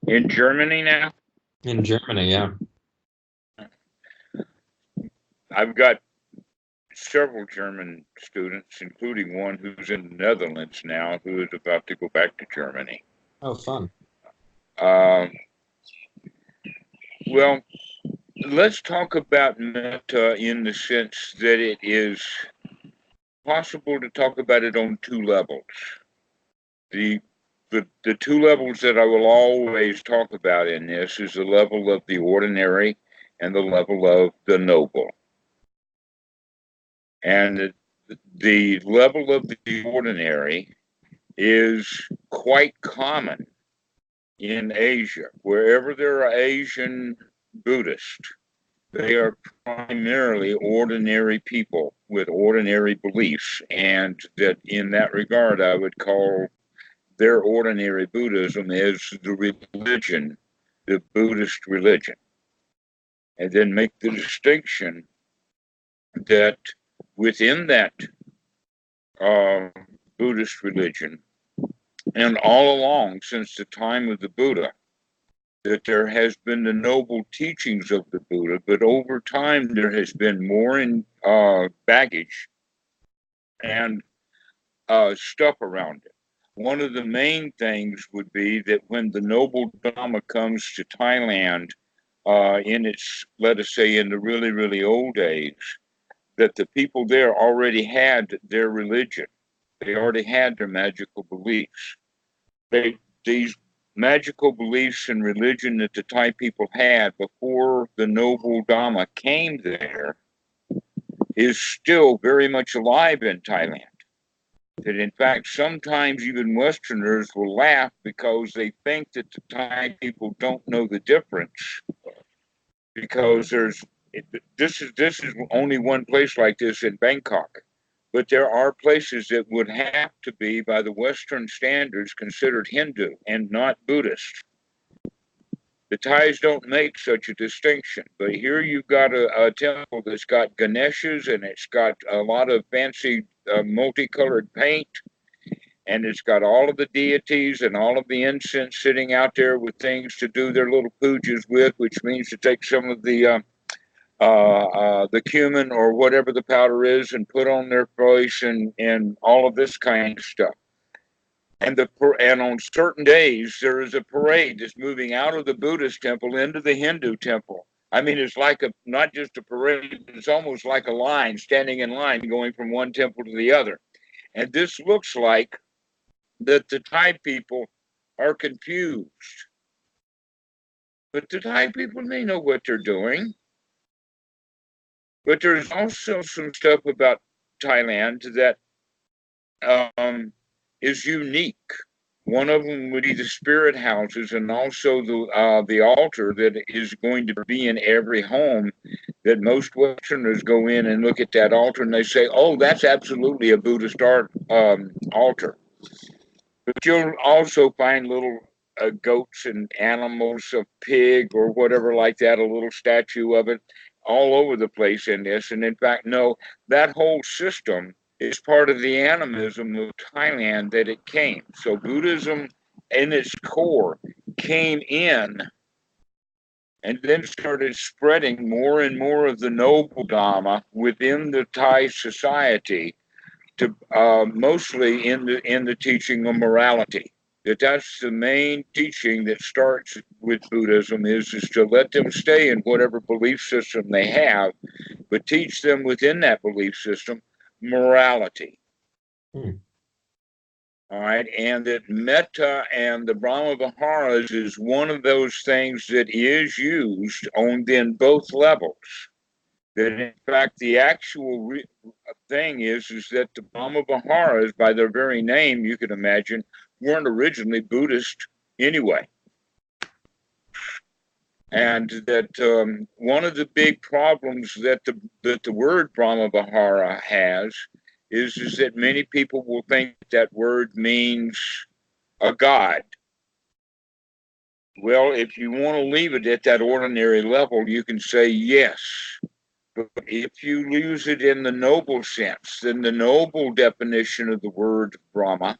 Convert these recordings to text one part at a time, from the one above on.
In Germany now? In Germany, yeah. I've got several German students, including one who's in the Netherlands now, who is about to go back to Germany. Oh, fun. Um, well, let's talk about metta in the sense that it is possible to talk about it on two levels. The the two levels that I will always talk about in this is the level of the ordinary and the level of the noble. And the level of the ordinary is quite common in Asia. Wherever there are Asian Buddhists, they are primarily ordinary people with ordinary beliefs. And that in that regard, I would call their ordinary Buddhism is the religion, the Buddhist religion. And then make the distinction that within that uh, Buddhist religion, and all along since the time of the Buddha, that there has been the noble teachings of the Buddha, but over time there has been more in baggage and stuff around it. One of the main things would be that when the noble Dhamma comes to Thailand, in its, let us say, in the really, really old days, that the people there already had their religion. They already had their magical beliefs. These magical beliefs and religion that the Thai people had before the noble Dhamma came there is still very much alive in Thailand. That in fact, sometimes even Westerners will laugh because they think that the Thai people don't know the difference because this is only one place like this in Bangkok. But there are places that would have to be, by the Western standards, considered Hindu and not Buddhist. The Thais don't make such a distinction, but here you've got a temple that's got Ganeshas and it's got a lot of fancy multicolored paint, and it's got all of the deities and all of the incense sitting out there with things to do their little pujas with, which means to take some of the cumin or whatever the powder is and put on their face and all of this kind of stuff. And on certain days there is a parade that's moving out of the Buddhist temple into the Hindu temple. I mean, it's like a not just a parade; it's almost like a line, standing in line, going from one temple to the other. And this looks like that the Thai people are confused, but the Thai people may know what they're doing. But there's also some stuff about Thailand that um, is unique. One of them would be the spirit houses, and also the altar that is going to be in every home. That most Westerners go in and look at that altar and they say, "Oh, that's absolutely a Buddhist altar." But you'll also find little goats and animals, a pig or whatever like that, a little statue of it, all over the place in this. And in fact, no, that whole system is part of the animism of Thailand that it came. So Buddhism, in its core, came in and then started spreading more and more of the noble Dhamma within the Thai society to mostly in the teaching of morality. That's the main teaching that starts with Buddhism is to let them stay in whatever belief system they have, but teach them within that belief system morality. Hmm. All right, and that metta and the Brahma Viharas is one of those things that is used on then both levels. That in fact the actual thing is that the Brahma Viharas, by their very name, you can imagine, weren't originally Buddhist anyway. And that one of the big problems that the word Brahma Vihara has is that many people will think that word means a god. Well, if you want to leave it at that ordinary level, you can say yes. But if you use it in the noble sense, then the noble definition of the word Brahma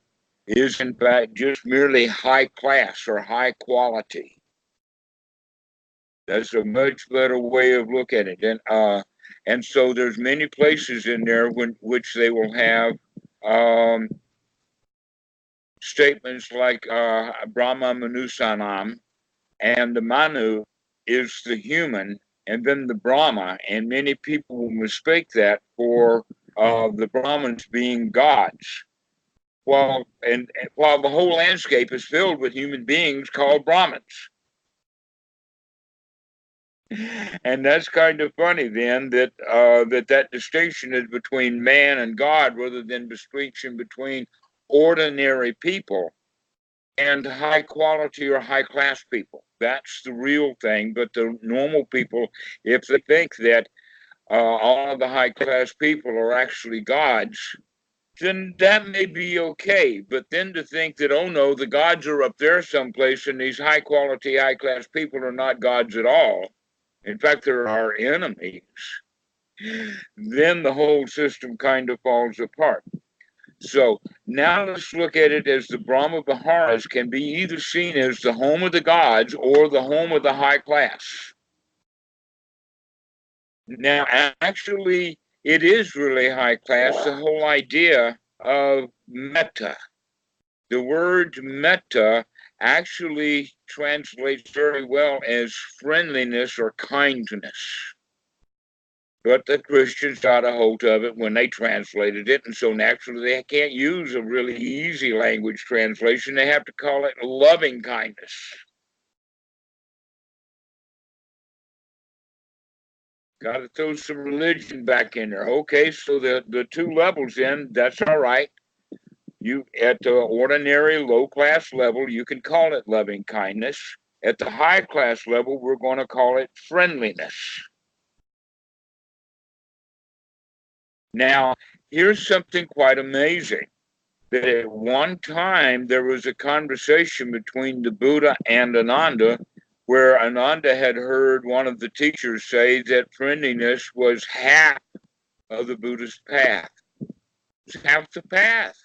is in fact just merely high class or high quality. That's a much better way of looking at it. And so there's many places in there which they will have statements like Brahma Manusanam, and the Manu is the human, and then the Brahma, and many people will mistake that for the Brahmins being gods. While the whole landscape is filled with human beings called Brahmins. And that's kind of funny then that distinction is between man and God rather than distinction between ordinary people and high quality or high class people. That's the real thing. But the normal people, if they think that all of the high class people are actually gods, then that may be okay. But then to think that, oh no, the gods are up there someplace and these high quality, high class people are not gods at all. In fact, they're our enemies. Then the whole system kind of falls apart. So now let's look at it as the Brahma Viharas can be either seen as the home of the gods or the home of the high class. Now, actually, it is really high class, the whole idea of metta. The word metta actually translates very well as friendliness or kindness. But the Christians got a hold of it when they translated it, and so naturally they can't use a really easy language translation. They have to call it loving kindness. Got to throw some religion back in there. Okay, so the two levels in, that's all right. You at the ordinary low class level, you can call it loving kindness. At the high class level, we're going to call it friendliness. Now, here's something quite amazing. That at one time there was a conversation between the Buddha and Ananda, where Ananda had heard one of the teachers say that friendliness was half of the Buddhist path. It's half the path.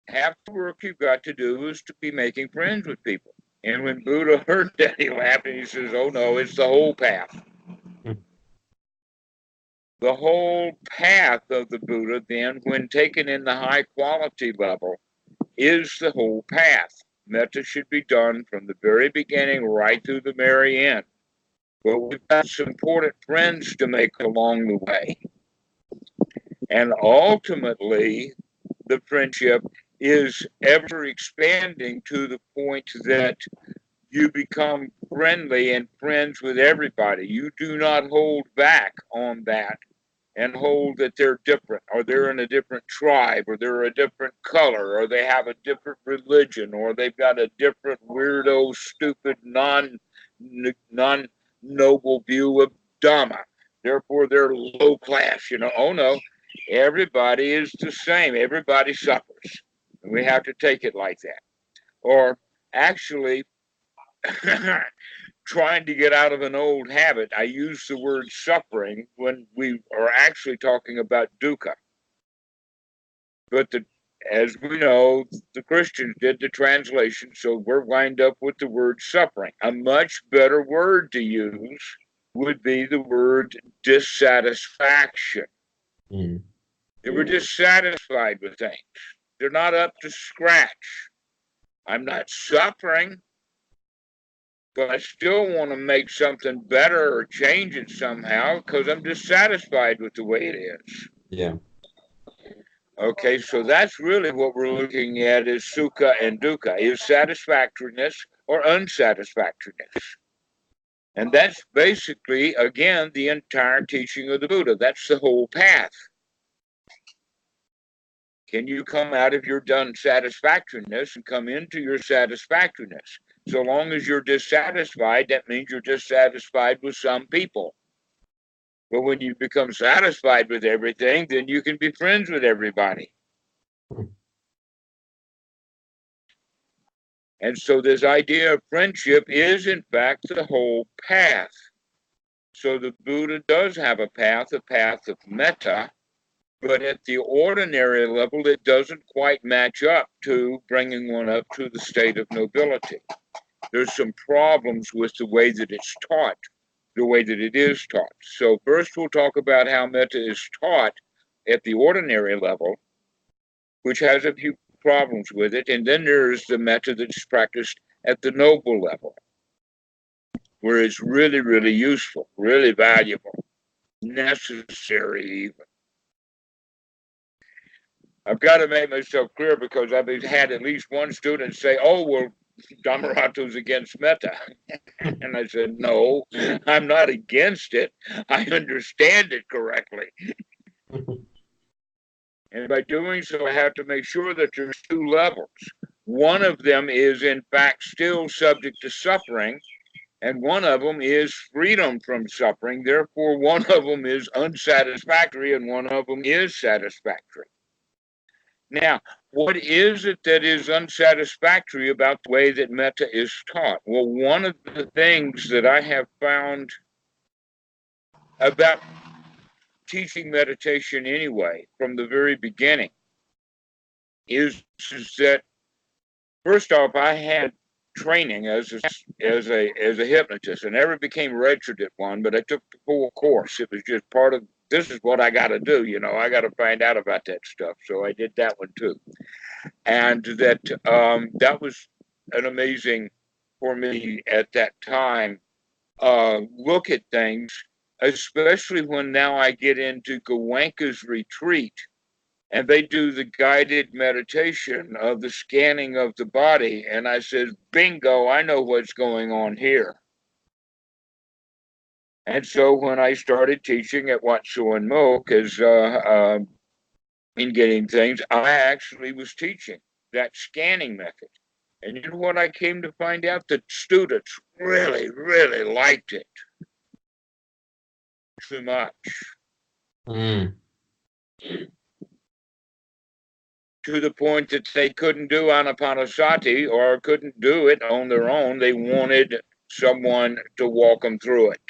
Half the work you've got to do is to be making friends with people. And when Buddha heard that, he laughed and he says, oh no, it's the whole path. The whole path of the Buddha, then, when taken in the high quality level, is the whole path. Metta should be done from the very beginning right through the very end. But we've got some important friends to make along the way. And ultimately, the friendship is ever expanding to the point that you become friendly and friends with everybody. You do not hold back on that and hold that they're different, or they're in a different tribe, or they're a different color, or they have a different religion, or they've got a different weirdo, stupid, non-noble view of Dhamma. Therefore, they're low class. Oh no, everybody is the same. Everybody suffers. And we have to take it like that. Or actually, trying to get out of an old habit, I use the word suffering when we are actually talking about dukkha. But as we know, the Christians did the translation, so we're lined up with the word suffering. A much better word to use would be the word dissatisfaction. They were dissatisfied with things. They're not up to scratch. I'm not suffering, but I still want to make something better or change it somehow because I'm dissatisfied with the way it is. Yeah. Okay, so that's really what we're looking at is sukha and dukkha, is satisfactoriness or unsatisfactoriness. And that's basically, again, the entire teaching of the Buddha. That's the whole path. Can you come out of your unsatisfactoriness and come into your satisfactoriness? So long as you're dissatisfied, that means you're dissatisfied with some people. But when you become satisfied with everything, then you can be friends with everybody. And so this idea of friendship is, in fact, the whole path. So the Buddha does have a path of metta, But at the ordinary level, it doesn't quite match up to bringing one up to the state of nobility. There's some problems with the way that it's taught, the way that it is taught. So first we'll talk about how metta is taught at the ordinary level, which has a few problems with it. And then there's the metta that's practiced at the noble level, where it's really, really useful, really valuable, necessary even. I've got to make myself clear because I've had at least one student say, oh, well, Dhammarato's against metta. And I said, no, I'm not against it. I understand it correctly. And by doing so, I have to make sure that there's two levels. One of them is, in fact, still subject to suffering, and one of them is freedom from suffering. Therefore, one of them is unsatisfactory, and one of them is satisfactory. Now, what is it that is unsatisfactory about the way that metta is taught? Well, one of the things that I have found about teaching meditation anyway, from the very beginning, is that first off, I had training as a hypnotist. I never became registered at one, but I took the full course. It was just part of, this is what I got to do. You know, I got to find out about that stuff. So I did that one too. And that was an amazing for me at that time. Look at things, especially when now I get into Goenka's retreat and they do the guided meditation of the scanning of the body. And I said, bingo, I know what's going on here. And so when I started teaching at Wat Suan Mokkh as in getting things, I actually was teaching that scanning method. And you know what I came to find out? The students really, really liked it too much. Mm. To the point that they couldn't do Anapanasati or couldn't do it on their own. They wanted someone to walk them through it.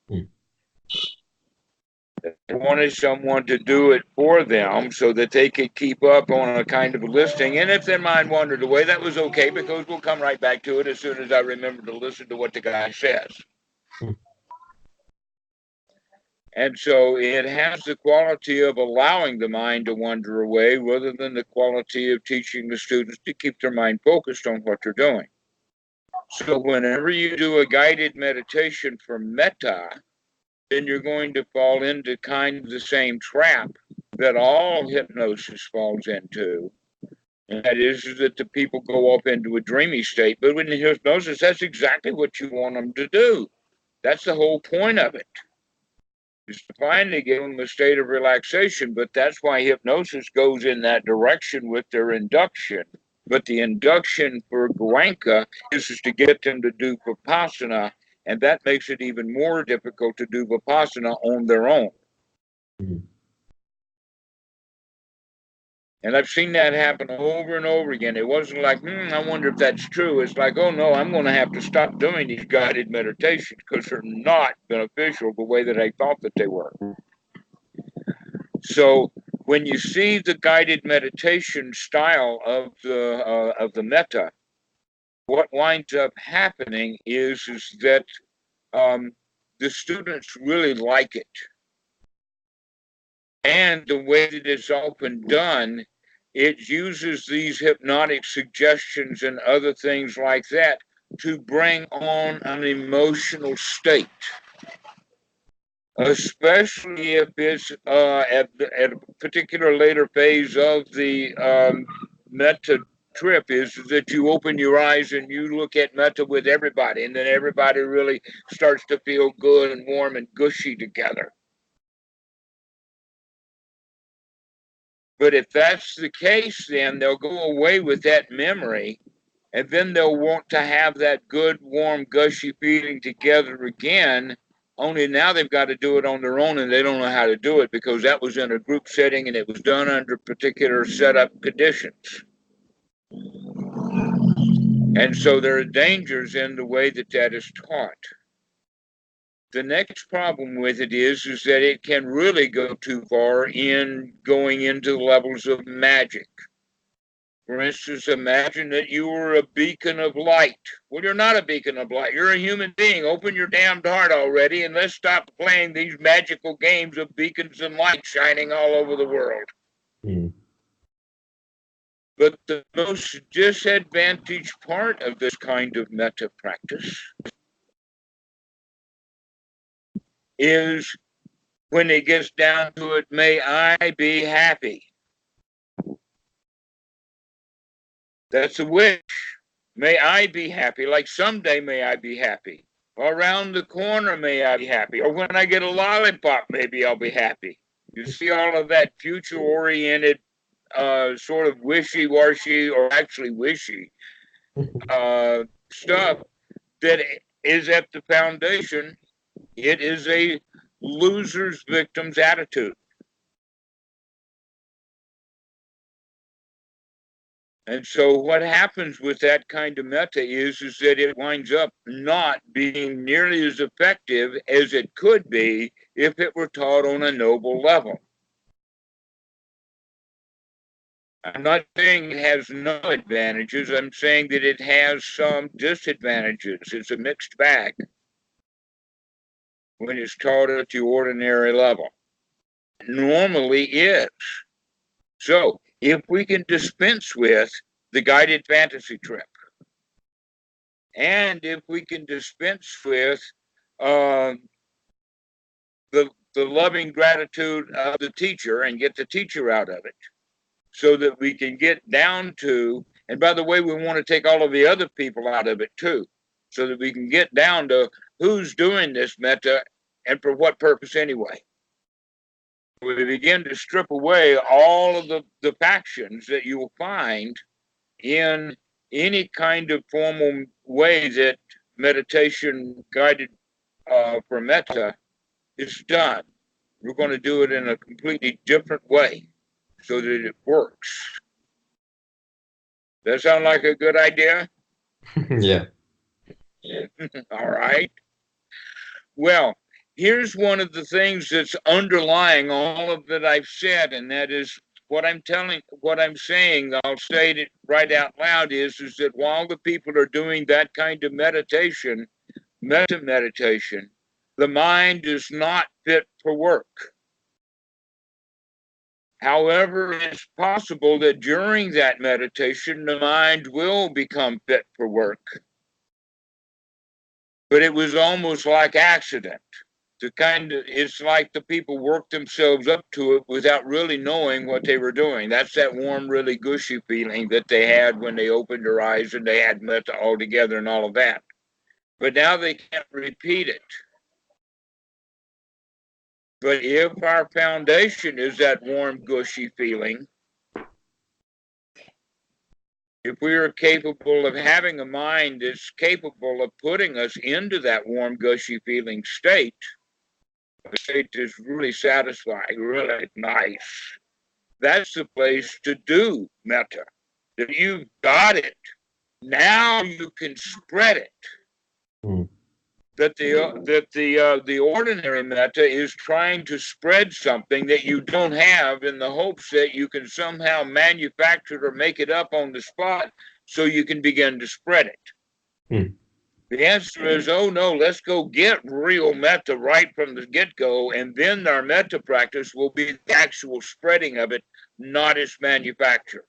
Mm. They wanted someone to do it for them so that they could keep up on a kind of listing. And if their mind wandered away, that was okay, because we'll come right back to it as soon as I remember to listen to what the guy says. Mm. And so it has the quality of allowing the mind to wander away rather than the quality of teaching the students to keep their mind focused on what they're doing. So whenever you do a guided meditation for metta, then you're going to fall into kind of the same trap that all hypnosis falls into. And that is that the people go up into a dreamy state. But in hypnosis, that's exactly what you want them to do. That's the whole point of it, is to finally give them a state of relaxation. But that's why hypnosis goes in that direction with their induction. But the induction for Goenka is to get them to do Vipassana, and that makes it even more difficult to do Vipassana on their own. Mm. And I've seen that happen over and over again. It wasn't like, I wonder if that's true. It's like, oh no, I'm going to have to stop doing these guided meditations because they're not beneficial the way that I thought that they were. So when you see the guided meditation style of the metta, what winds up happening is that the students really like it. And the way that it's often done, it uses these hypnotic suggestions and other things like that to bring on an emotional state, especially if it's at a particular later phase of the metta trip, is that you open your eyes and you look at metta with everybody, and then everybody really starts to feel good and warm and gushy together. But if that's the case, then they'll go away with that memory, and then they'll want to have that good, warm, gushy feeling together again. Only now they've got to do it on their own, and they don't know how to do it because that was in a group setting and it was done under particular setup conditions. And so there are dangers in the way that that is taught. The next problem with it is that it can really go too far in going into levels of magic. For instance, imagine that you were a beacon of light. Well, you're not a beacon of light. You're a human being. Open your damned heart already, and let's stop playing these magical games of beacons and light shining all over the world. Mm. But the most disadvantaged part of this kind of metta practice is when it gets down to it, may I be happy. That's a wish. May I be happy. Like someday may I be happy. Around the corner may I be happy. Or when I get a lollipop, maybe I'll be happy. You see all of that future-oriented sort of wishy-washy, or actually wishy stuff that is at the foundation. It is a loser's victim's attitude. And so what happens with that kind of metta is that it winds up not being nearly as effective as it could be if it were taught on a noble level. I'm not saying it has no advantages. I'm saying that it has some disadvantages. It's a mixed bag when it's taught at the ordinary level. It normally is. So if we can dispense with the guided fantasy trip, and if we can dispense with the loving gratitude of the teacher and get the teacher out of it, so that we can get down to, and by the way, we want to take all of the other people out of it too, so that we can get down to who's doing this metta and for what purpose anyway. We begin to strip away all of the factions that you will find in any kind of formal way that meditation guided for metta is done. We're going to do it in a completely different way so that it works. That sound like a good idea? Yeah. All right. Well, here's one of the things that's underlying all of that I've said, and that is what I'm saying, I'll say it right out loud, is that while the people are doing that kind of meditation, metta meditation, the mind is not fit for work. However, it's possible that during that meditation, the mind will become fit for work. But it was almost like accident. It's like the people worked themselves up to it without really knowing what they were doing. That's that warm, really gushy feeling that they had when they opened their eyes and they had metta all together and all of that. But now they can't repeat it. But if our foundation is that warm, gushy feeling, if we are capable of having a mind that's capable of putting us into that warm, gushy feeling state, a state that's really satisfying, really nice, that's the place to do metta. If you've got it, now you can spread it. Mm. That the ordinary metta is trying to spread something that you don't have in the hopes that you can somehow manufacture it or make it up on the spot so you can begin to spread it. Mm. The answer is, oh no, let's go get real metta right from the get-go, and then our metta practice will be the actual spreading of it, not its manufacture.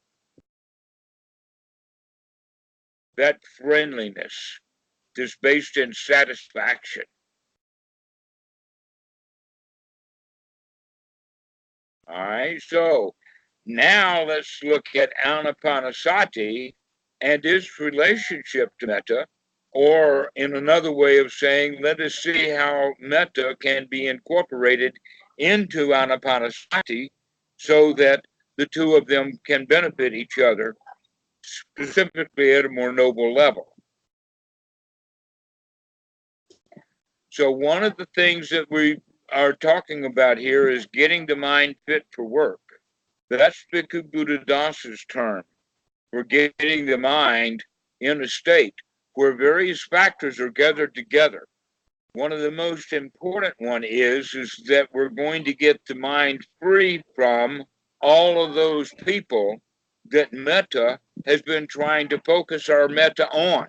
That friendliness is based in satisfaction. All right, so now let's look at anapanasati and its relationship to metta, or in another way of saying, let us see how metta can be incorporated into anapanasati so that the two of them can benefit each other, specifically at a more noble level. So one of the things that we are talking about here is getting the mind fit for work. That's Bhikkhu Buddhadasa's term for getting the mind in a state where various factors are gathered together. one of the most important one is that we're going to get the mind free from all of those people that Metta has been trying to focus our Metta on.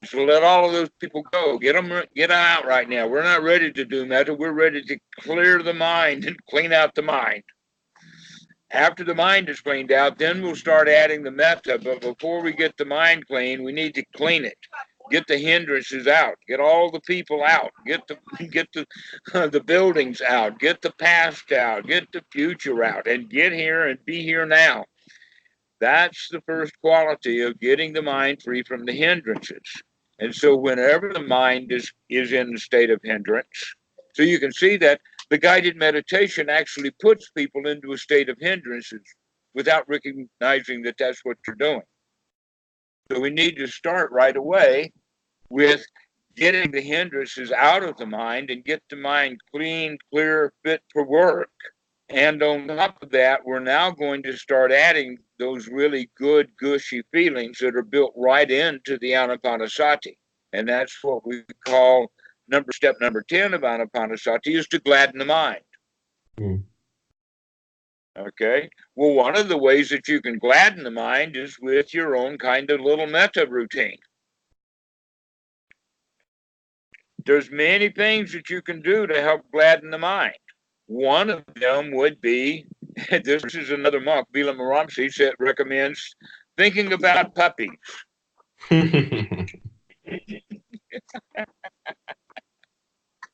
So let all of those people go. Get them out right now. We're not ready to do Metta. We're ready to clear the mind and clean out the mind. After the mind is cleaned out, then we'll start adding the Metta. But before we get the mind clean, we need to clean it. Get the hindrances out. Get all the people out. Get the buildings out. Get the past out. Get the future out. And get here and be here now. That's the first quality of getting the mind free from the hindrances. And so whenever the mind is in the state of hindrance, so you can see that the guided meditation actually puts people into a state of hindrances without recognizing that that's what you're doing. So we need to start right away with getting the hindrances out of the mind and get the mind clean, clear, fit for work. And on top of that, we're now going to start adding those really good, gushy feelings that are built right into the Anapanasati. And that's what we call step number 10 of Anapanasati, is to gladden the mind. Mm. Okay? Well, one of the ways that you can gladden the mind is with your own kind of little Metta routine. There's many things that you can do to help gladden the mind. One of them would be, this is another monk, Bila Maramsi, that recommends thinking about puppies.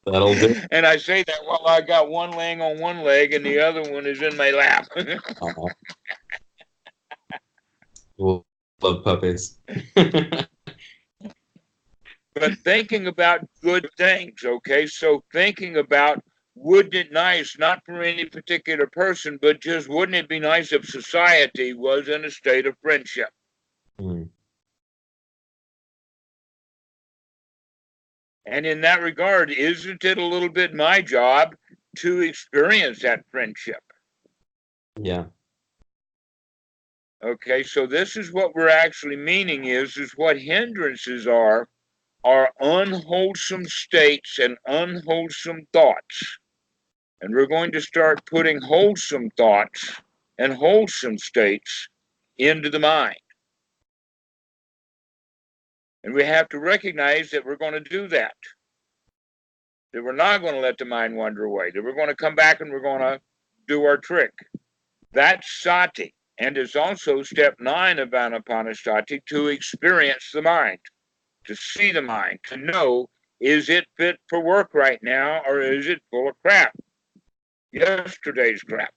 That'll do. And I say that while I got one laying on one leg and the other one is in my lap. We'll love puppies. But thinking about good things, okay? So thinking about, wouldn't it nice, not for any particular person, but just wouldn't it be nice if society was in a state of friendship? Mm. And in that regard, isn't it a little bit my job to experience that friendship? Yeah. Okay, so this is what we're actually meaning is what hindrances are unwholesome states and unwholesome thoughts. And we're going to start putting wholesome thoughts and wholesome states into the mind. And we have to recognize that we're going to do that. That we're not going to let the mind wander away. That we're going to come back and we're going to do our trick. That's sati. And it's also step 9 of Anapanasati, to experience the mind, to see the mind, to know, is it fit for work right now or is it full of crap? Yesterday's crap.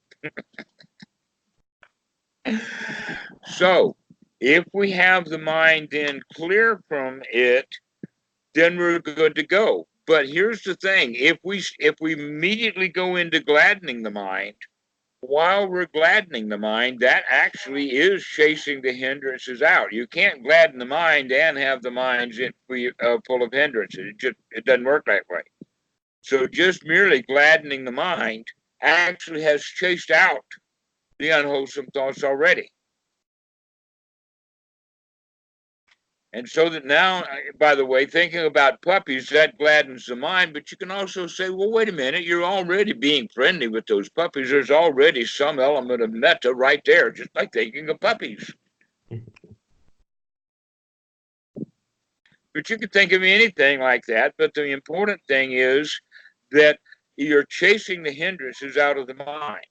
So, if we have the mind then clear from it, then we're good to go. But here's the thing, if we immediately go into gladdening the mind, while we're gladdening the mind, that actually is chasing the hindrances out. You can't gladden the mind and have the mind full of hindrances. It doesn't work that way. So just merely gladdening the mind actually has chased out the unwholesome thoughts already. And so that now, by the way, thinking about puppies, that gladdens the mind, but you can also say, well, wait a minute, you're already being friendly with those puppies. There's already some element of metta right there, just like thinking of puppies. But you could think of anything like that, but the important thing is that you're chasing the hindrances out of the mind.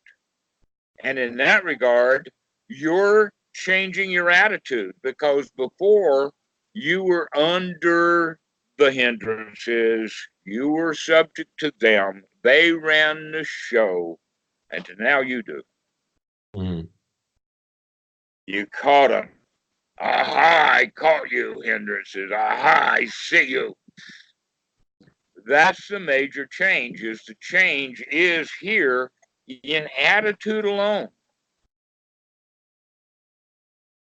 And in that regard, you're changing your attitude, because before you were under the hindrances, you were subject to them, they ran the show, and now you do. Mm. You caught them. Aha, I caught you, hindrances. Aha, I see you. That's the major change, is the change is here in attitude alone.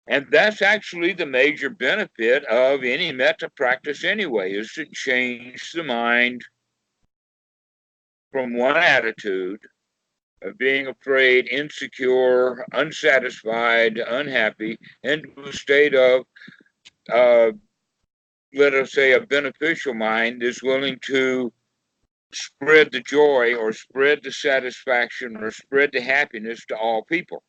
And that's actually the major benefit of any metta practice anyway, is to change the mind from one attitude of being afraid, insecure, unsatisfied, unhappy, into a state of let us say, a beneficial mind is willing to spread the joy or spread the satisfaction or spread the happiness to all people.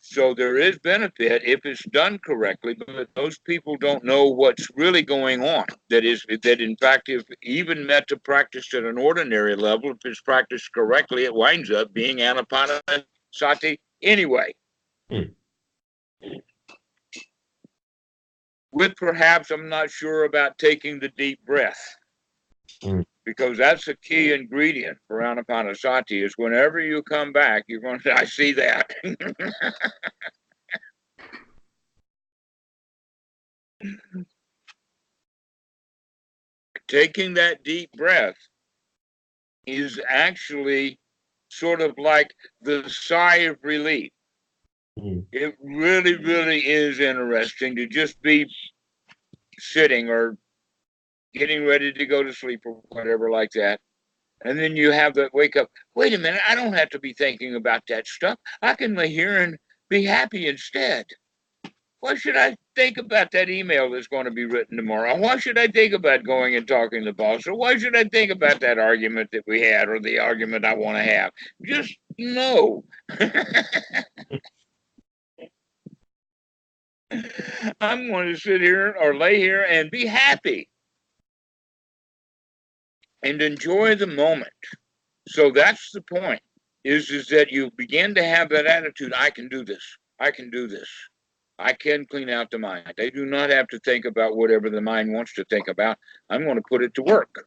So there is benefit if it's done correctly, but most people don't know what's really going on. That in fact, if even metta practiced at an ordinary level, if it's practiced correctly, it winds up being anapanasati anyway. Mm. With perhaps, I'm not sure about taking the deep breath. Because that's a key ingredient for anapanasati is whenever you come back, you're going to say, I see that. Taking that deep breath is actually sort of like the sigh of relief. It really, really is interesting to just be sitting or getting ready to go to sleep or whatever like that. And then you have that wake up. Wait a minute, I don't have to be thinking about that stuff. I can lay here and be happy instead. Why should I think about that email that's going to be written tomorrow? Why should I think about going and talking to the boss? Or why should I think about that argument that we had or the argument I want to have? Just no. I'm going to sit here or lay here and be happy and enjoy the moment. So that's the point, is that you begin to have that attitude, I can do this. I can do this. I can clean out the mind. I do not have to think about whatever the mind wants to think about. I'm going to put it to work.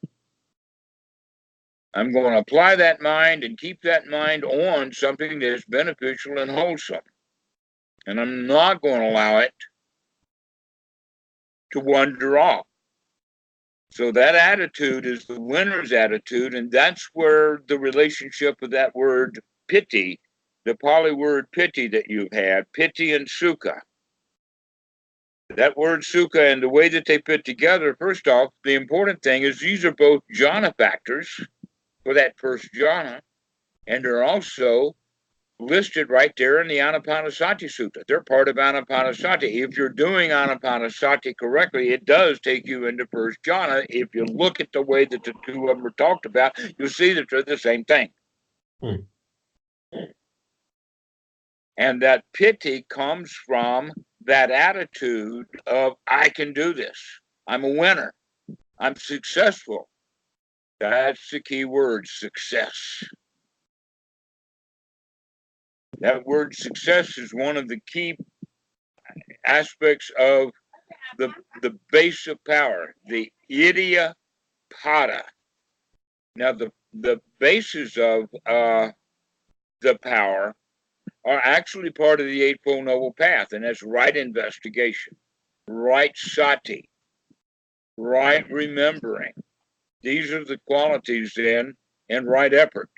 I'm going to apply that mind and keep that mind on something that is beneficial and wholesome. And I'm not going to allow it to wander off. So that attitude is the winner's attitude, and that's where the relationship of that word piti, the Pali word piti that you've had, piti and sukha. That word sukha and the way that they fit together, first off, the important thing is these are both jhana factors for that first jhana, and they're also listed right there in the Anapanasati Sutta. They're part of Anapanasati. If you're doing Anapanasati correctly, it does take you into first jhana. If you look at the way that the two of them are talked about, you'll see that they're the same thing. And that piti comes from that attitude of, I can do this. I'm a winner. I'm successful. That's the key word, success. That word success is one of the key aspects of the base of power, the idiya pada. Now, the bases of the power are actually part of the Eightfold Noble Path, and that's right investigation, right sati, right remembering. These are the qualities then, and right effort.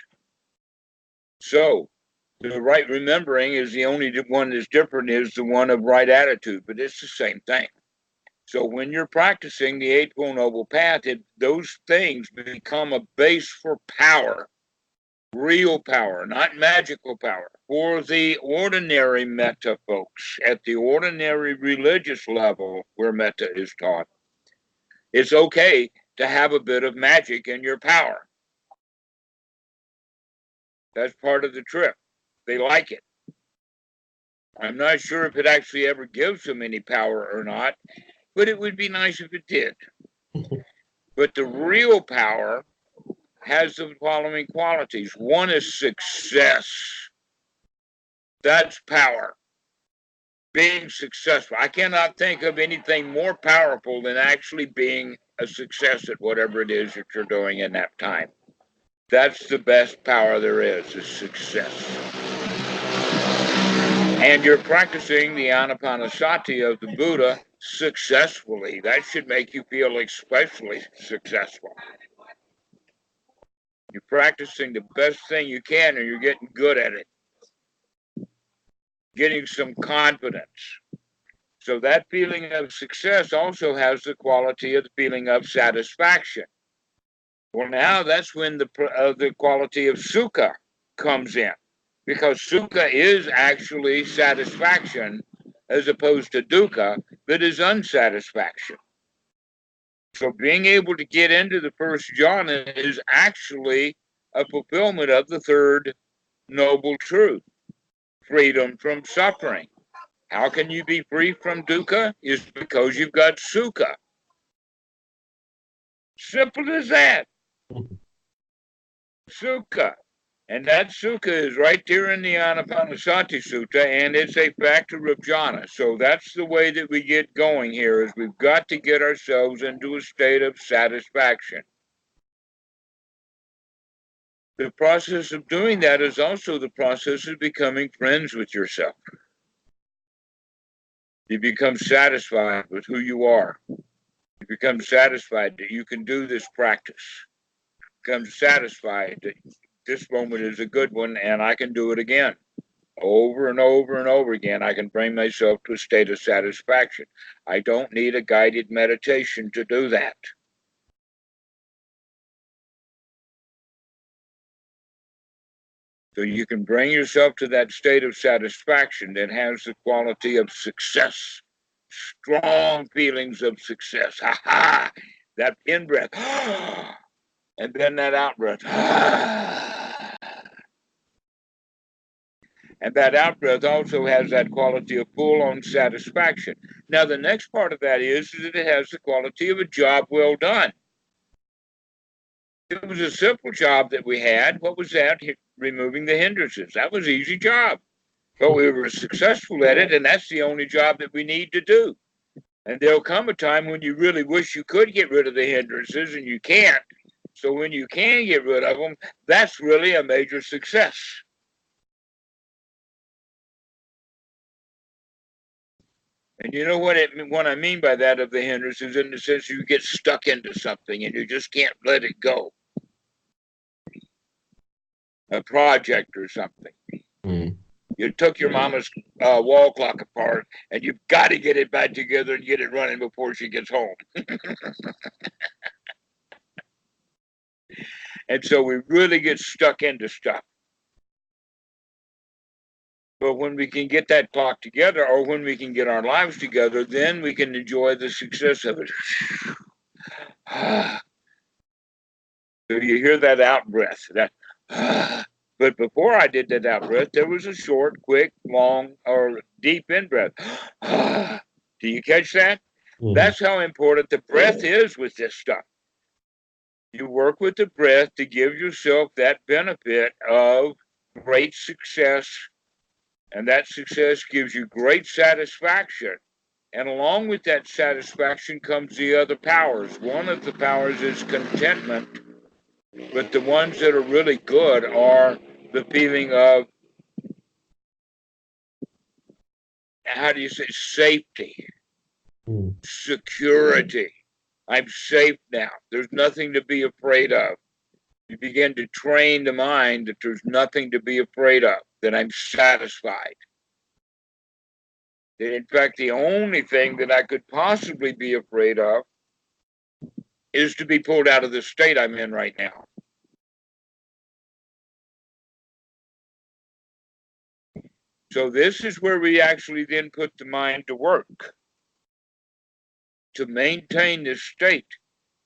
So, the right remembering is the only one that's different is the one of right attitude, but it's the same thing. So when you're practicing the Eightfold Noble Path, those things become a base for power, real power, not magical power. For the ordinary metta folks, at the ordinary religious level where metta is taught, it's okay to have a bit of magic in your power. That's part of the trip. They like it. I'm not sure if it actually ever gives them any power or not, but it would be nice if it did. But the real power has the following qualities. One is success. That's power. Being successful. I cannot think of anything more powerful than actually being a success at whatever it is that you're doing in that time. That's the best power there is success. And you're practicing the anapanasati of the Buddha successfully. That should make you feel especially successful. You're practicing the best thing you can and you're getting good at it. Getting some confidence. So that feeling of success also has the quality of the feeling of satisfaction. Well, now that's when the quality of sukha comes in. Because sukha is actually satisfaction as opposed to dukkha, that is unsatisfaction. So being able to get into the first jhana is actually a fulfillment of the third noble truth, freedom from suffering. How can you be free from dukkha? Is because you've got sukha. Simple as that. Sukha. And that sukha is right there in the Anapanasati Sutta, and it's a factor of jhana. So that's the way that we get going here, is we've got to get ourselves into a state of satisfaction. The process of doing that is also the process of becoming friends with yourself. You become satisfied with who you are. You become satisfied that you can do this practice. You become satisfied that this moment is a good one and I can do it again. Over and over and over again, I can bring myself to a state of satisfaction. I don't need a guided meditation to do that. So you can bring yourself to that state of satisfaction that has the quality of success, strong feelings of success. Ha ha! That in breath, and then that out breath. And that out breath also has that quality of full-on satisfaction. Now, the next part of that is that it has the quality of a job well done. It was a simple job that we had. What was that? Removing the hindrances. That was an easy job. But we were successful at it, and that's the only job that we need to do. And there'll come a time when you really wish you could get rid of the hindrances, and you can't. So when you can get rid of them, that's really a major success. And you know what I mean by that, of the hindrances, in the sense you get stuck into something and you just can't let it go. A project or something. Mm. You took your mama's wall clock apart, and you've got to get it back together and get it running before she gets home. And so we really get stuck into stuff. But when we can get that clock together, or when we can get our lives together, then we can enjoy the success of it. So you hear that out breath, that. But before I did that out breath, there was a short, quick, long, or deep in breath. Do you catch that? Mm. That's how important the breath is with this stuff. You work with the breath to give yourself that benefit of great success, and that success gives you great satisfaction. And along with that satisfaction comes the other powers. One of the powers is contentment, but the ones that are really good are the feeling of, how do you say, safety, security. I'm safe now. There's nothing to be afraid of. You begin to train the mind that there's nothing to be afraid of, that I'm satisfied. That in fact, the only thing that I could possibly be afraid of is to be pulled out of the state I'm in right now. So this is where we actually then put the mind to work to maintain this state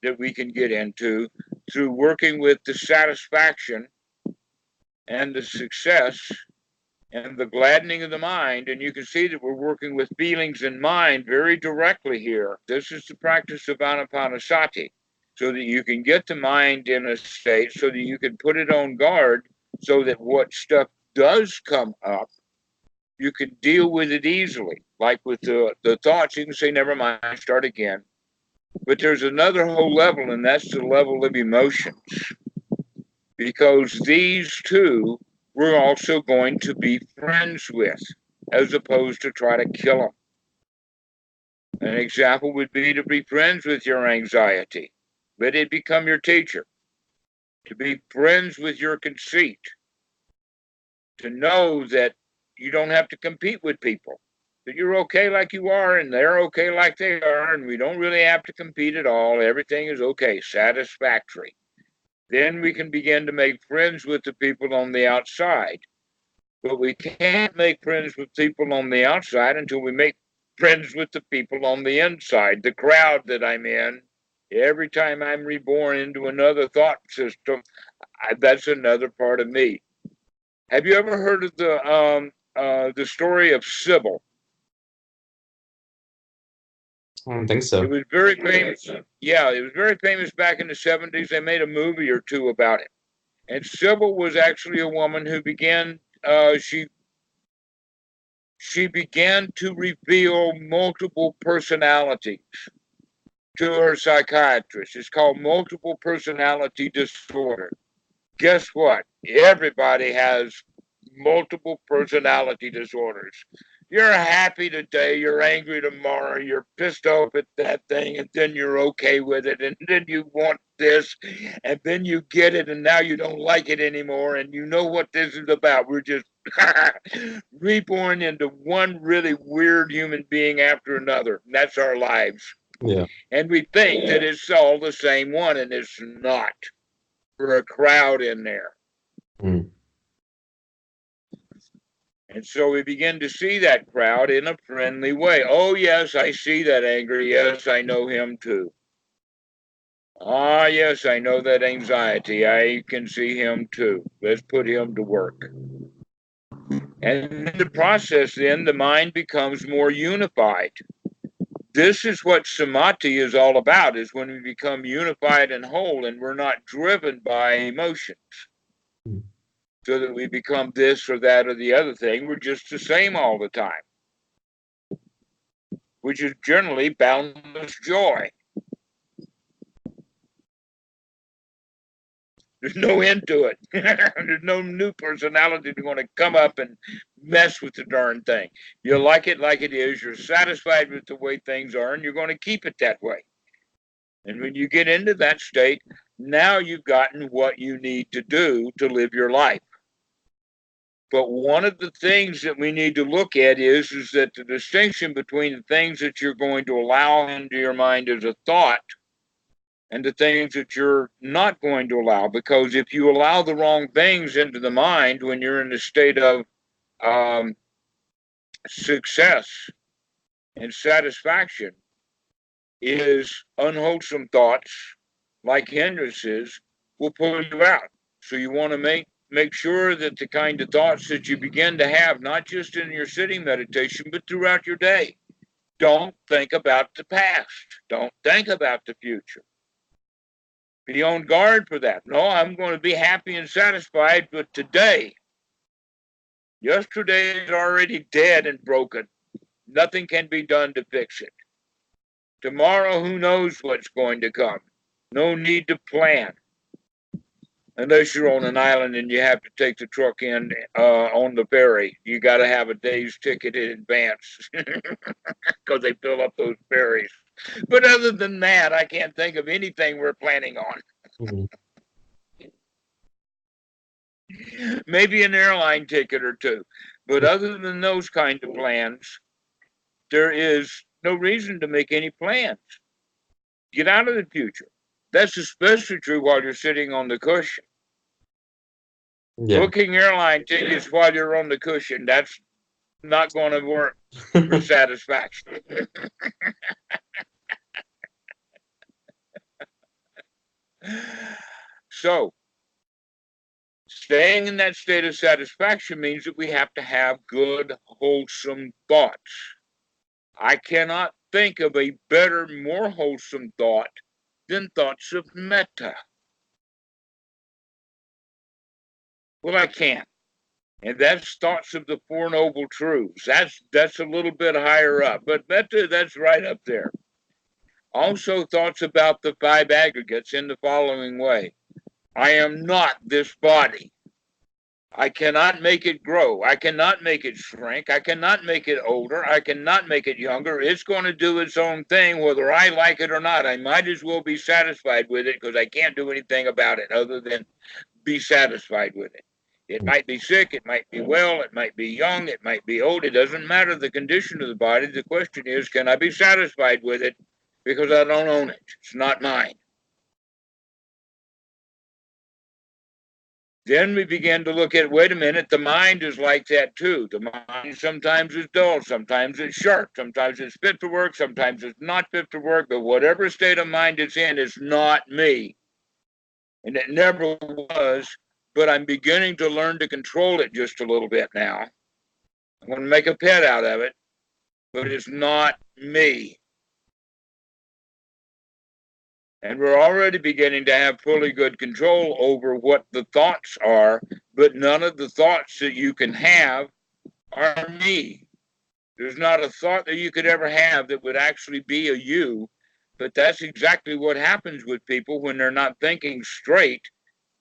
that we can get into through working with the satisfaction and the success and the gladdening of the mind. And you can see that we're working with feelings and mind very directly here. This is the practice of anapanasati, so that you can get the mind in a state so that you can put it on guard, so that what stuff does come up, you can deal with it easily. Like with the thoughts, you can say, never mind, start again. But there's another whole level, and that's the level of emotions. Because these two we're also going to be friends with, as opposed to try to kill them. An example would be to be friends with your anxiety. Let it become your teacher. To be friends with your conceit. To know that you don't have to compete with people. That you're okay like you are, and they're okay like they are, and we don't really have to compete at all. Everything is okay, satisfactory. Then we can begin to make friends with the people on the outside. But we can't make friends with people on the outside until we make friends with the people on the inside. The crowd that I'm in, every time I'm reborn into another thought system, that's another part of me. Have you ever heard of the story of Sybil? I don't think It so. was very famous. Yeah, it was very famous back in the 70s. They made a movie or two about it. And Sybil was actually a woman who began she began to reveal multiple personalities to her psychiatrist. It's called multiple personality disorder. Guess what? Everybody has multiple personality disorders. You're happy today, you're angry tomorrow, you're pissed off at that thing, and then you're okay with it, and then you want this, and then you get it, and now you don't like it anymore, and you know what this is about. We're just reborn into one really weird human being after another. And that's our lives. Yeah. And we think that it's all the same one, and it's not. We're a crowd in there. Mm. And so we begin to see that crowd in a friendly way. Oh, yes, I see that anger. Yes, I know him too. Ah, yes, I know that anxiety. I can see him too. Let's put him to work. And in the process, then, the mind becomes more unified. This is what samadhi is all about, is when we become unified and whole and we're not driven by emotions. Mm. So that we become this or that or the other thing. We're just the same all the time, which is generally boundless joy. There's no end to it. There's no new personality going to come up and mess with the darn thing. You like it is. You're satisfied with the way things are, and you're going to keep it that way. And when you get into that state, now you've gotten what you need to do to live your life. But one of the things that we need to look at is that the distinction between the things that you're going to allow into your mind as a thought and the things that you're not going to allow. Because if you allow the wrong things into the mind when you're in a state of um, success and satisfaction, is unwholesome thoughts like hindrances will pull you out. So you want to make sure that the kind of thoughts that you begin to have, not just in your sitting meditation, but throughout your day, don't think about the past. Don't think about the future. Be on guard for that. No, I'm going to be happy and satisfied with today. Yesterday is already dead and broken. Nothing can be done to fix it. Tomorrow, who knows what's going to come? No need to plan. Unless you're on an island and you have to take the truck in on the ferry. You got to have a day's ticket in advance because they fill up those ferries. But other than that, I can't think of anything we're planning on. Mm. Maybe an airline ticket or two. But other than those kind of plans, there is no reason to make any plans. Get out of the future. That's especially true while you're sitting on the cushion. Yeah. Booking airline tickets while you're on the cushion, that's not going to work for satisfaction. So, staying in that state of satisfaction means that we have to have good, wholesome thoughts. I cannot think of a better, more wholesome thought than thoughts of metta. Well, I can't. And that's thoughts of the Four Noble Truths. That's a little bit higher up, but metta, that's right up there. Also, thoughts about the five aggregates in the following way: I am not this body. I cannot make it grow. I cannot make it shrink. I cannot make it older. I cannot make it younger. It's going to do its own thing, whether I like it or not. I might as well be satisfied with it because I can't do anything about it other than be satisfied with it. It might be sick. It might be well. It might be young. It might be old. It doesn't matter the condition of the body. The question is, can I be satisfied with it because I don't own it? It's not mine. Then we begin to look at, wait a minute, the mind is like that too. The mind sometimes is dull, sometimes it's sharp, sometimes it's fit for work, sometimes it's not fit for work, but whatever state of mind it's in is not me. And it never was, but I'm beginning to learn to control it just a little bit now. I'm going to make a pet out of it, but it's not me. And we're already beginning to have fully good control over what the thoughts are, but none of the thoughts that you can have are me. There's not a thought that you could ever have that would actually be a you, but that's exactly what happens with people when they're not thinking straight.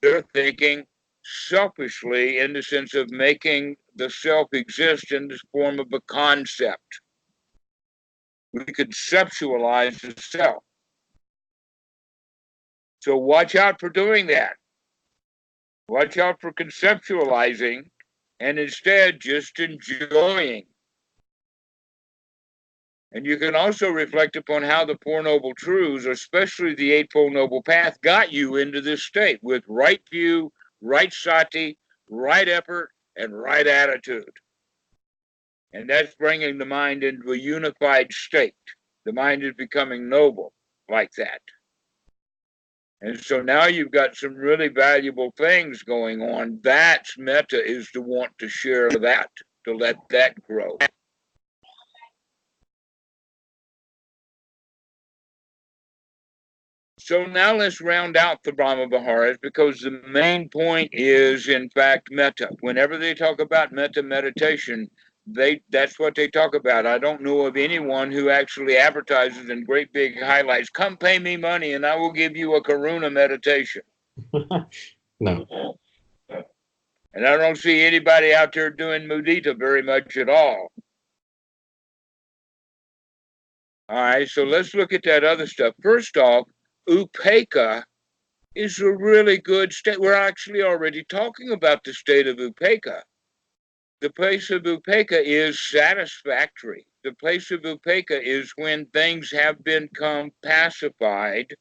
They're thinking selfishly in the sense of making the self exist in the form of a concept. We conceptualize the self. So watch out for doing that. Watch out for conceptualizing and instead just enjoying. And you can also reflect upon how the Four Noble Truths, especially the Eightfold Noble Path, got you into this state with right view, right sati, right effort, and right attitude. And that's bringing the mind into a unified state. The mind is becoming noble like that. And so now you've got some really valuable things going on. That's Metta, is to want to share that, to let that grow. So now let's round out the Brahma Viharas, because the main point is, in fact, Metta. Whenever they talk about Metta meditation, that's what they talk about. I don't know of anyone who actually advertises in great big highlights, come pay me money and I will give you a Karuna meditation. No. And I don't see anybody out there doing mudita very much at all. All right, so let's look at that other stuff. First off, upekkha is a really good state. We're actually already talking about the state of upekkha. The place of upekkha is satisfactory. The place of upekkha is when things have become pacified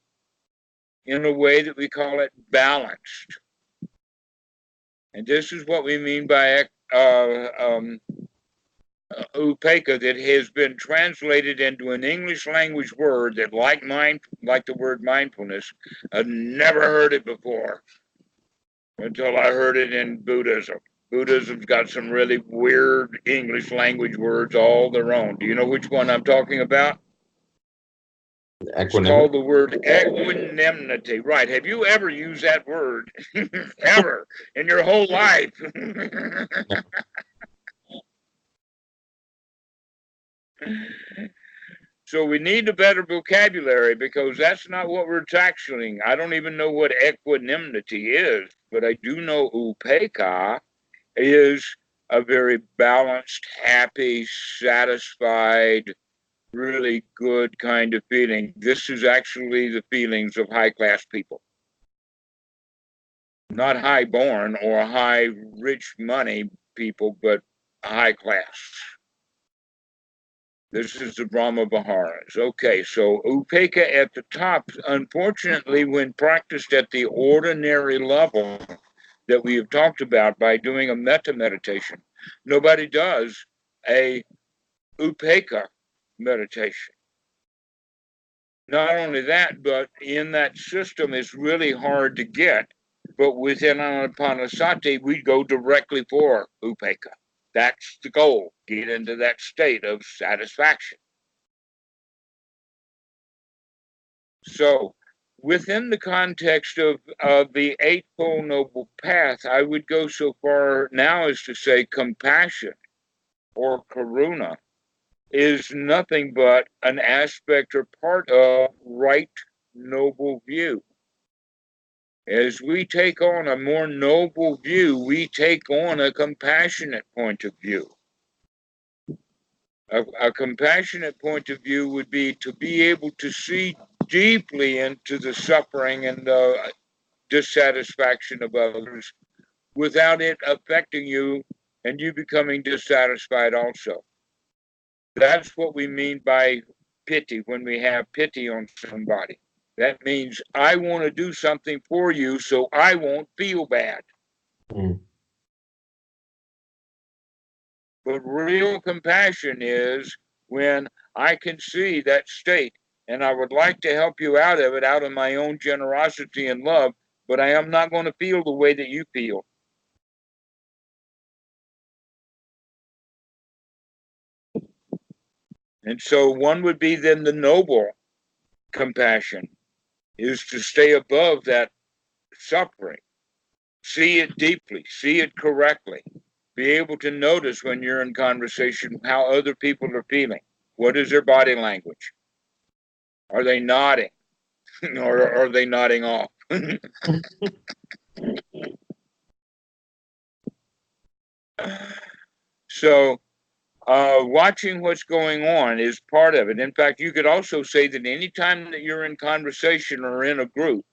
in a way that we call it balanced. And this is what we mean by upekkha, that has been translated into an English language word that, like the word mindfulness, I've never heard it before until I heard it in Buddhism. Buddhism's got some really weird English language words all their own. Do you know which one I'm talking about? It's called the word equanimity. Right. Have you ever used that word? Ever in your whole life? So we need a better vocabulary, because that's not what we're tackling. I don't even know what equanimity is, but I do know upekkha is a very balanced, happy, satisfied, really good kind of feeling. This is actually the feelings of high-class people. Not high-born or high rich money people, but high class. This is the Brahma Viharas. Okay, so upekkha at the top, unfortunately, when practiced at the ordinary level that we have talked about by doing a metta meditation, nobody does a upekkha meditation. Not only that, but in that system, it's really hard to get. But within Anapanasati, we go directly for upekkha. That's the goal. Get into that state of satisfaction. So, within the context of the Eightfold Noble Path, I would go so far now as to say compassion or karuna is nothing but an aspect or part of right noble view. As we take on a more noble view, we take on a compassionate point of view. A compassionate point of view would be to be able to see deeply into the suffering and the dissatisfaction of others without it affecting you and you becoming dissatisfied also. That's what we mean by pity when we have pity on somebody. That means I want to do something for you so I won't feel bad. Mm. But real compassion is when I can see that state and I would like to help you out of it out of my own generosity and love, but I am not going to feel the way that you feel. And so one would be then the noble compassion is to stay above that suffering, see it deeply, see it correctly, be able to notice when you're in conversation how other people are feeling. What is their body language? Are they nodding or are they nodding off? So watching what's going on is part of it. In fact, you could also say that anytime that you're in conversation or in a group,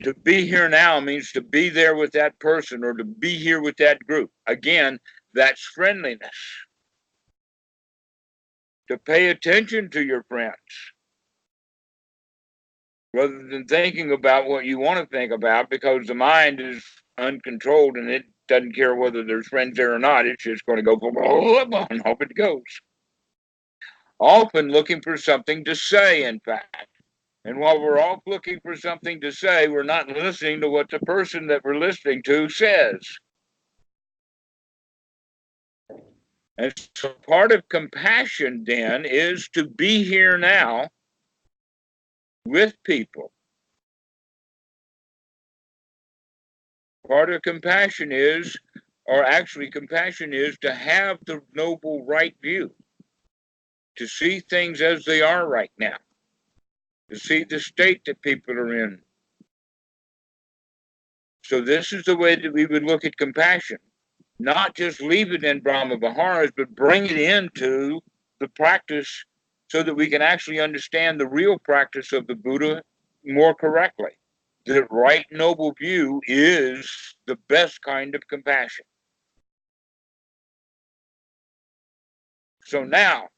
to be here now means to be there with that person or to be here with that group. Again, that's friendliness. To pay attention to your friends rather than thinking about what you want to think about because the mind is uncontrolled and it doesn't care whether there's friends there or not. It's just going to go and hope it goes. Often looking for something to say, in fact. And while we're all looking for something to say, we're not listening to what the person that we're listening to says. And so part of compassion then is to be here now with people. Part of compassion is, or actually compassion is to have the noble right view, to see things as they are right now, to see the state that people are in. So this is the way that we would look at compassion. Not just leave it in Brahma Viharas, but bring it into the practice so that we can actually understand the real practice of the Buddha more correctly. The right noble view is the best kind of compassion. So now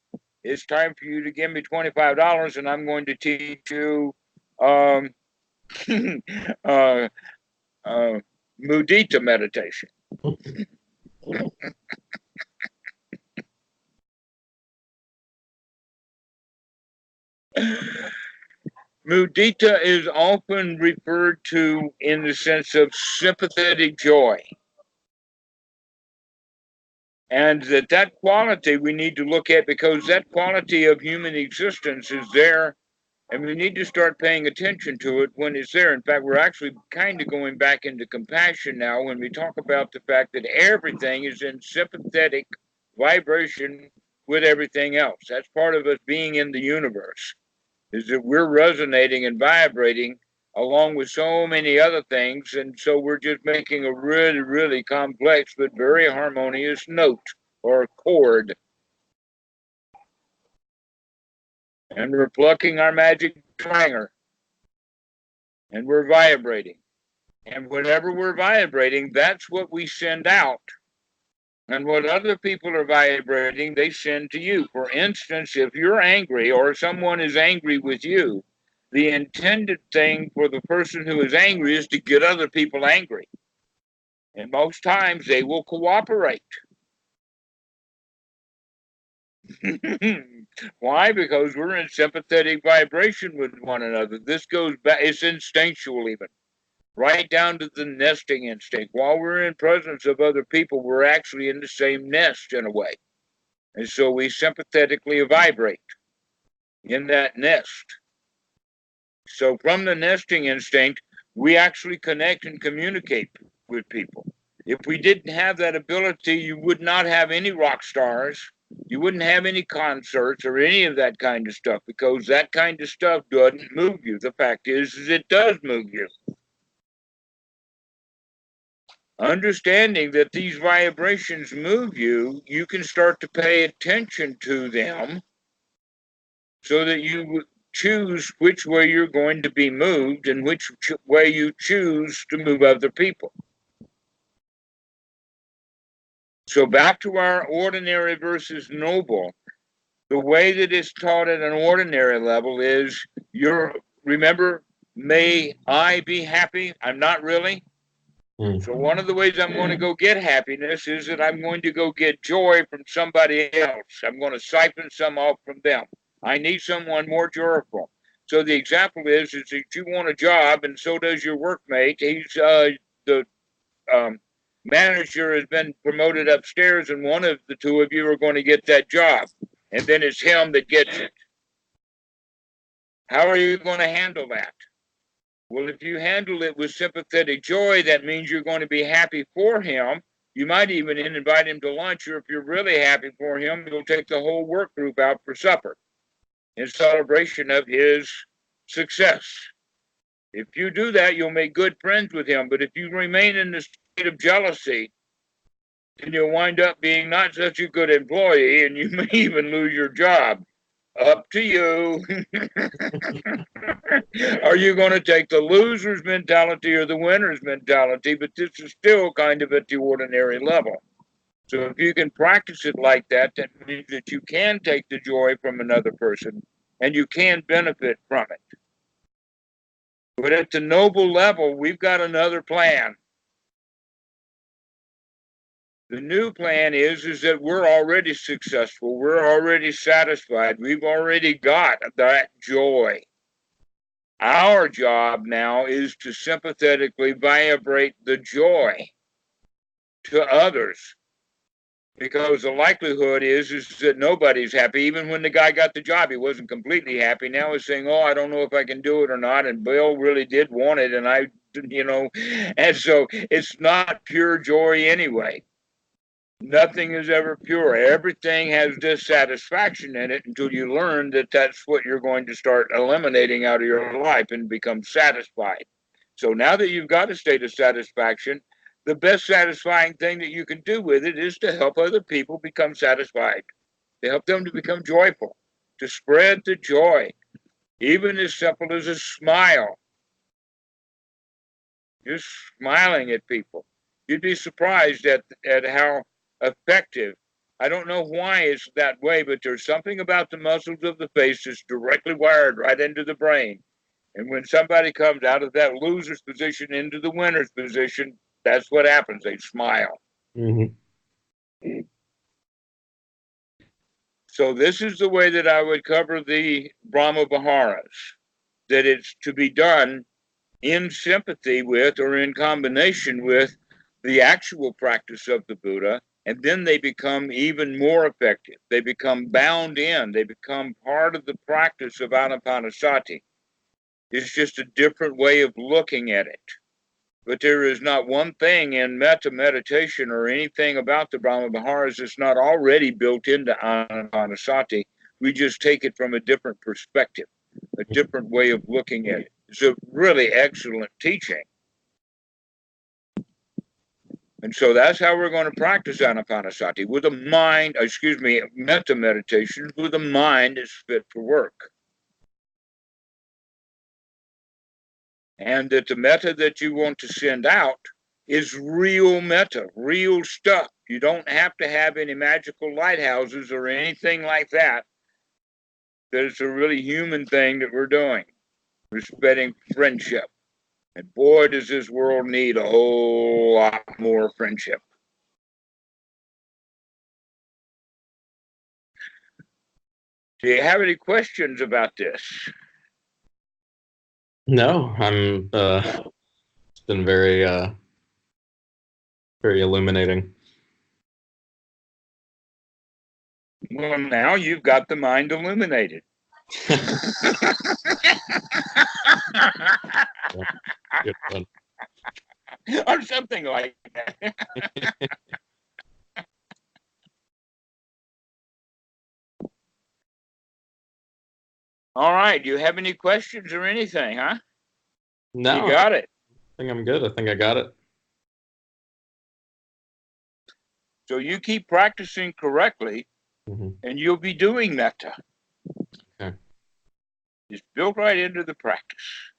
it's time for you to give me $25 and I'm going to teach you um, uh, mudita meditation. Mudita is often referred to in the sense of sympathetic joy. And that quality we need to look at because that quality of human existence is there and we need to start paying attention to it when it's there. In fact, we're actually kind of going back into compassion now when we talk about the fact that everything is in sympathetic vibration with everything else. That's part of us being in the universe, is that we're resonating and vibrating along with so many other things. And so we're just making a really, really complex but very harmonious note or chord. And we're plucking our magic clanger and we're vibrating. And whatever we're vibrating, that's what we send out. And what other people are vibrating, they send to you. For instance, if you're angry or someone is angry with you, the intended thing for the person who is angry is to get other people angry. And most times they will cooperate. Why? Because we're in sympathetic vibration with one another. This goes back, it's instinctual even. Right down to the nesting instinct. While we're in presence of other people, we're actually in the same nest in a way. And so we sympathetically vibrate in that nest. So from the nesting instinct, we actually connect and communicate with people. If we didn't have that ability, you would not have any rock stars. You wouldn't have any concerts or any of that kind of stuff because that kind of stuff doesn't move you. The fact is it does move you. Understanding that these vibrations move you, you can start to pay attention to them so that you choose which way you're going to be moved and which way you choose to move other people. So back to our ordinary versus noble. The way that it's taught at an ordinary level is remember, may I be happy? I'm not really. So one of the ways I'm going to go get happiness is that I'm going to go get joy from somebody else. I'm going to siphon some off from them. I need someone more joyful. So the example is that you want a job, and so does your workmate. He's the manager has been promoted upstairs, and one of the two of you are going to get that job, and then it's him that gets it. How are you going to handle that? Well, if you handle it with sympathetic joy, that means you're going to be happy for him. You might even invite him to lunch, or if you're really happy for him, you'll take the whole work group out for supper in celebration of his success. If you do that, you'll make good friends with him. But if you remain in the state of jealousy, then you'll wind up being not such a good employee, and you may even lose your job. Up to you. Are you going to take the loser's mentality or the winner's mentality? But this is still kind of at the ordinary level. So if you can practice it like that, that means that you can take the joy from another person and you can benefit from it. But at the noble level, we've got another plan. The new plan is that we're already successful. We're already satisfied. We've already got that joy. Our job now is to sympathetically vibrate the joy to others. Because the likelihood is that nobody's happy. Even when the guy got the job, he wasn't completely happy. Now he's saying, oh, I don't know if I can do it or not. And Bill really did want it. And and so it's not pure joy anyway. Nothing is ever pure. Everything has dissatisfaction in it until you learn that that's what you're going to start eliminating out of your life and become satisfied. So now that you've got a state of satisfaction, the best satisfying thing that you can do with it is to help other people become satisfied, to help them to become joyful, to spread the joy, even as simple as a smile. Just smiling at people. You'd be surprised at how effective. I don't know why it's that way, but there's something about the muscles of the face that's directly wired right into the brain. And when somebody comes out of that loser's position into the winner's position, that's what happens. They smile. Mm-hmm. So this is the way that I would cover the Brahma Viharas, that it's to be done in sympathy with or in combination with the actual practice of the Buddha, and then they become even more effective. They become bound in. They become part of the practice of Anapanasati. It's just a different way of looking at it. But there is not one thing in metta meditation or anything about the Brahma Viharas that's not already built into Anapanasati. We just take it from a different perspective, a different way of looking at it. It's a really excellent teaching. And so that's how we're going to practice Anapanasati with a mind, metta meditation with a mind that's fit for work. And that the metta that you want to send out is real metta, real stuff. You don't have to have any magical lighthouses or anything like that. That it's a really human thing that we're doing. We're spreading friendship. And boy, does this world need a whole lot more friendship. Do you have any questions about this? No, it's been very illuminating. Well, now you've got the mind illuminated. Good one. Or something like that. All right. Do you have any questions or anything, huh? No. You got it. I think I'm good. I think I got it. So you keep practicing correctly, and you'll be doing metta. Okay. It's built right into the practice.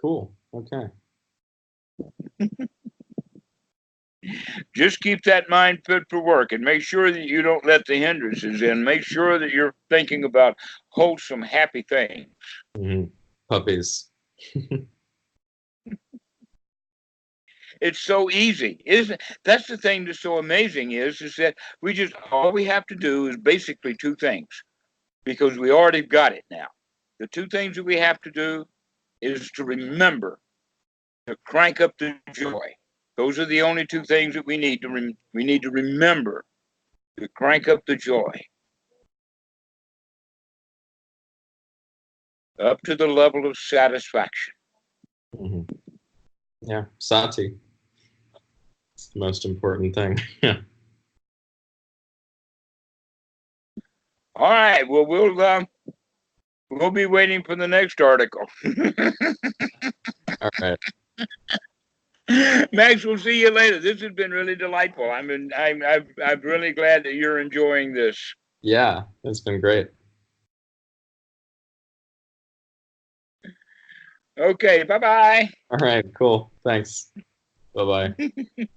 Cool. Okay. Just keep that mind fit for work and make sure that you don't let the hindrances in. Make sure that you're thinking about wholesome, happy things. Puppies. It's so easy, isn't? That's the thing that's so amazing is that we just all we have to do is basically two things because we already got it now. The two things that we have to do is to remember to crank up the joy. Those are the only two things that we need to we need to remember to crank up the joy up to the level of satisfaction. Hmm. Yeah, sati. It's the most important thing. Yeah. All right. Well, we'll be waiting for the next article. All right. Max, we'll see you later. This has been really delightful. I'm really glad that you're enjoying this. Yeah, it's been great. Okay, bye bye. All right, cool. Thanks. Bye-bye.